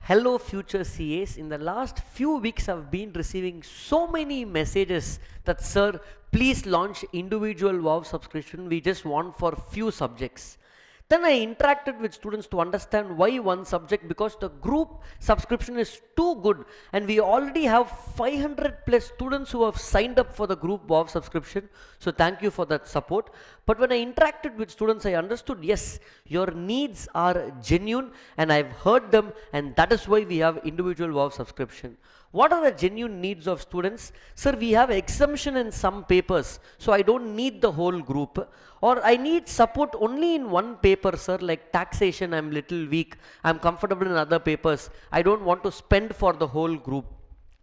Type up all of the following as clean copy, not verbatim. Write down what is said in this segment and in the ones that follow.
Hello future CAs. In the last few weeks I've been receiving so many messages that sir, please launch individual WoW subscription. We just want for few subjects. Then I interacted with students to understand why one subject, because the group subscription is too good and we already have 500 plus students who have signed up for the group WoW subscription. So thank you for that support. But when I interacted with students, I understood, yes, your needs are genuine and I've heard them, and that is why we have individual WoW subscription. What are the genuine needs of students? Sir, we have exemption in some papers, so I don't need the whole group. Or I need support only in one paper, sir, like taxation, I'm little weak. I'm comfortable in other papers. I don't want to spend for the whole group.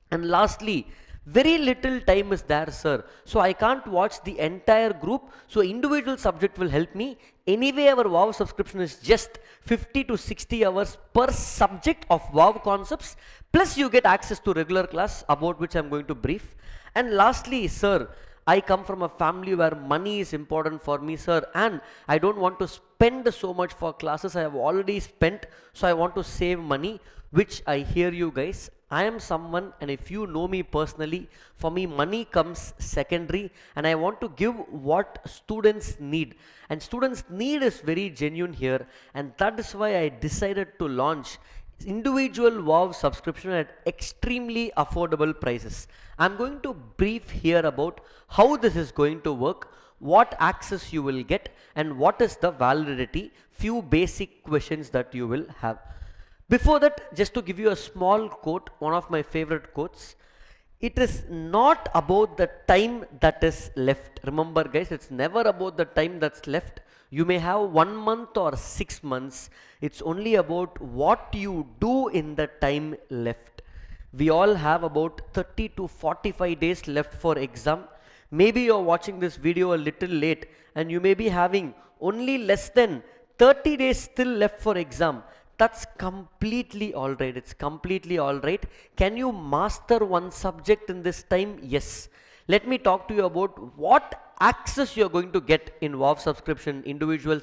And lastly, very little time is there, sir, so I can't watch the entire group, so individual subject will help me. Anyway, our WoW subscription is just 50 to 60 hours per subject of WoW concepts, plus you get access to regular class about which I'm going to brief. And lastly, sir, I come from a family where money is important for me, sir, and I don't want to spend so much for classes. I have already spent, so I want to save money, which I hear you guys. I am someone, and if you know me personally, for me money comes secondary, and I want to give what students need, and students need is very genuine here, and that is why I decided to launch individual WoW subscription at extremely affordable prices. I'm going to brief here about how this is going to work, what access you will get, and what is the validity, few basic questions that you will have. Before that, just to give you a small quote, one of my favorite quotes, it is not about the time that is left. Remember guys, it's never about the time that's left. You may have 1 month or 6 months. It's only about what you do in the time left. We all have about 30 to 45 days left for exam. Maybe you're watching this video a little late and you may be having only less than 30 days still left for exam. That's completely alright. It's completely alright. Can you master one subject in this time? Yes. Let me talk to you about what access you're going to get in WoW subscription individual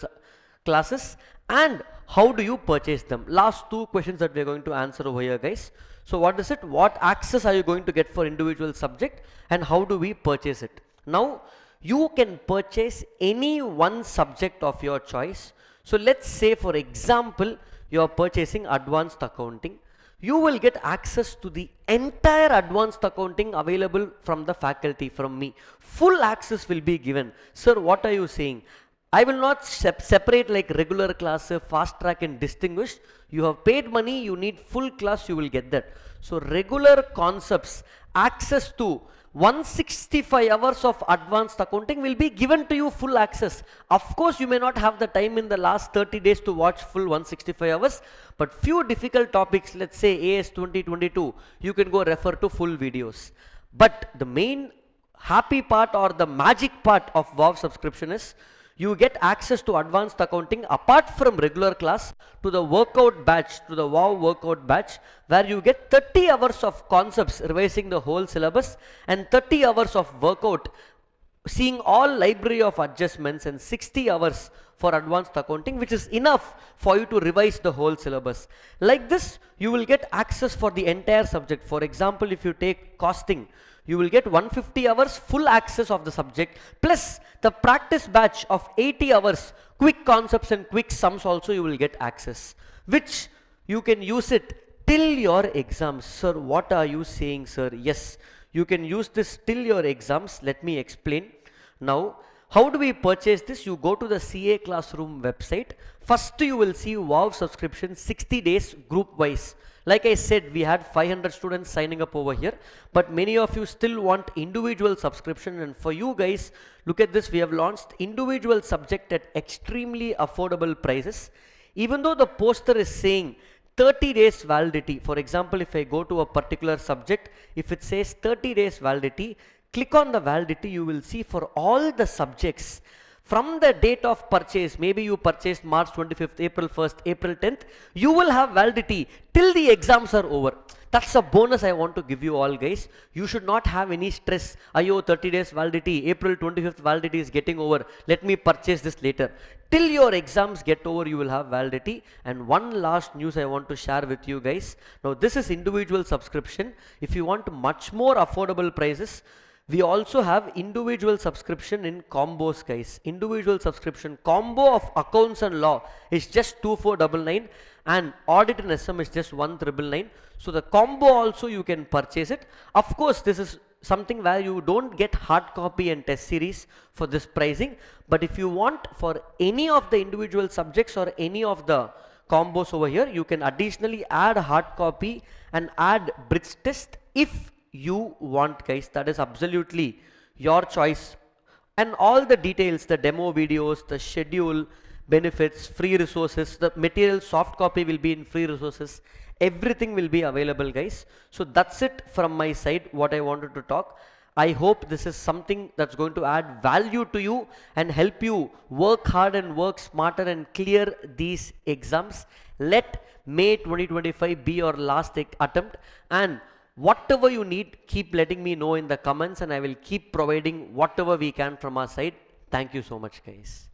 classes and how do you purchase them. Last two questions that we're going to answer over here, guys. So what is it? What access are you going to get for individual subject and how do we purchase it? Now, you can purchase any one subject of your choice. So let's say, for example, you are purchasing advanced accounting. You will get access to the entire advanced accounting available from the faculty, from me. Full access will be given. Sir, what are you saying? I will not separate like regular class, fast track and distinguished. You have paid money, you need full class, you will get that. So regular concepts, access to 165 hours of advanced accounting will be given to you full access. Of course, you may not have the time in the last 30 days to watch full 165 hours, but few difficult topics, let's say AS 2022, you can go refer to full videos. But the main happy part or the magic part of WoW subscription is you get access to advanced accounting apart from regular class to the workout batch, to the WoW workout batch, where you get 30 hours of concepts revising the whole syllabus and 30 hours of workout seeing all library of adjustments and 60 hours for advanced accounting, which is enough for you to revise the whole syllabus. Like this, you will get access for the entire subject. For example, if you take costing, you will get 150 hours full access of the subject, plus the practice batch of 80 hours, quick concepts and quick sums also you will get access, which you can use it till your exams. Sir, what are you saying, sir? Yes, you can use this till your exams. Let me explain. Now, how do we purchase this? You go to the CA Classroom website. First, you will see WoW subscription 60 days group wise. Like I said, we had 500 students signing up over here, but many of you still want individual subscription, and for you guys, look at this, we have launched individual subject at extremely affordable prices. Even though the poster is saying 30 days validity, for example, if I go to a particular subject, if it says 30 days validity, click on the validity, you will see for all the subjects, from the date of purchase, maybe you purchased March 25th, April 1st, April 10th, you will have validity till the exams are over. that's a bonus I want to give you all, guys. You should not have any stress. Ayo, 30 days validity, April 25th validity is getting over, let me purchase this later. Till your exams get over, you will have validity. And one last news I want to share with you guys. Now this is individual subscription. If you want much more affordable prices, we also have individual subscription in combos, guys. Individual subscription combo of accounts and law is just 2499, and audit and SM is just 1999. So the combo also you can purchase it. Of course, this is something where you don't get hard copy and test series for this pricing, but if you want for any of the individual subjects or any of the combos over here, you can additionally add hard copy and add bridge test if you want, guys. That is absolutely your choice. And all the details, the demo videos, the schedule, benefits, free resources, the material soft copy will be in free resources, everything will be available, guys. So that's it from my side, what I wanted to talk. I hope this is something that's going to add value to you and help you work hard and work smarter and clear these exams. Let May 2025 be your last attempt, and whatever you need, keep letting me know in the comments, and I will keep providing whatever we can from our side. Thank you so much, guys.